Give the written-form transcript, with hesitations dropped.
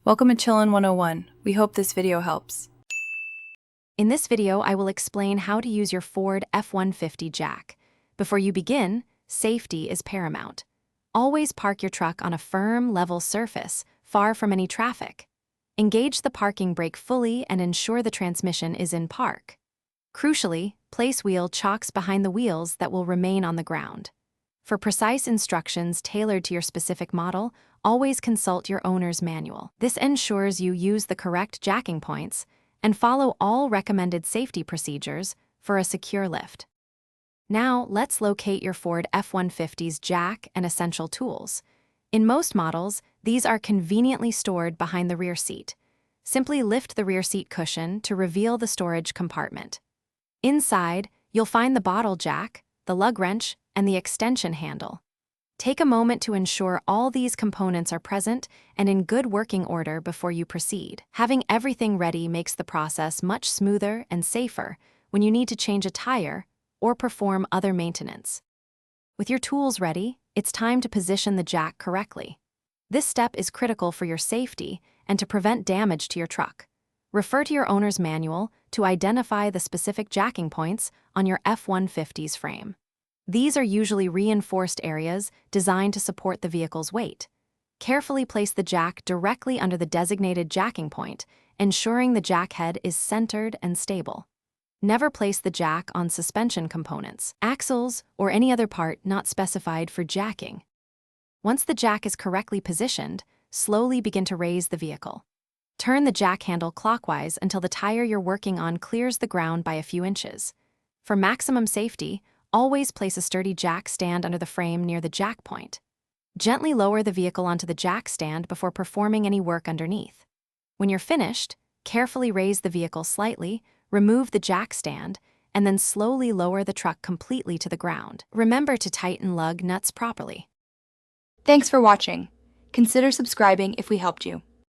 Welcome to Chillin' 101. We hope this video helps. In this video, I will explain how to use your Ford F-150 jack. Before you begin, safety is paramount. Always park your truck on a firm, level surface, far from any traffic. Engage the parking brake fully and ensure the transmission is in park. Crucially, place wheel chocks behind the wheels that will remain on the ground. For precise instructions tailored to your specific model, always consult your owner's manual. This ensures you use the correct jacking points and follow all recommended safety procedures for a secure lift. Now, let's locate your Ford F-150's jack and essential tools. In most models, these are conveniently stored behind the rear seat. Simply lift the rear seat cushion to reveal the storage compartment. Inside, you'll find the bottle jack, the lug wrench, and the extension handle. Take a moment to ensure all these components are present and in good working order before you proceed. Having everything ready makes the process much smoother and safer when you need to change a tire or perform other maintenance. With your tools ready, it's time to position the jack correctly. This step is critical for your safety and to prevent damage to your truck. Refer to your owner's manual to identify the specific jacking points on your F-150's frame. These are usually reinforced areas designed to support the vehicle's weight. Carefully place the jack directly under the designated jacking point, ensuring the jack head is centered and stable. Never place the jack on suspension components, axles, or any other part not specified for jacking. Once the jack is correctly positioned, slowly begin to raise the vehicle. Turn the jack handle clockwise until the tire you're working on clears the ground by a few inches. For maximum safety, always place a sturdy jack stand under the frame near the jack point. Gently lower the vehicle onto the jack stand before performing any work underneath. When you're finished, carefully raise the vehicle slightly, remove the jack stand, and then slowly lower the truck completely to the ground. Remember to tighten lug nuts properly. Thanks for watching. Consider subscribing if we helped you.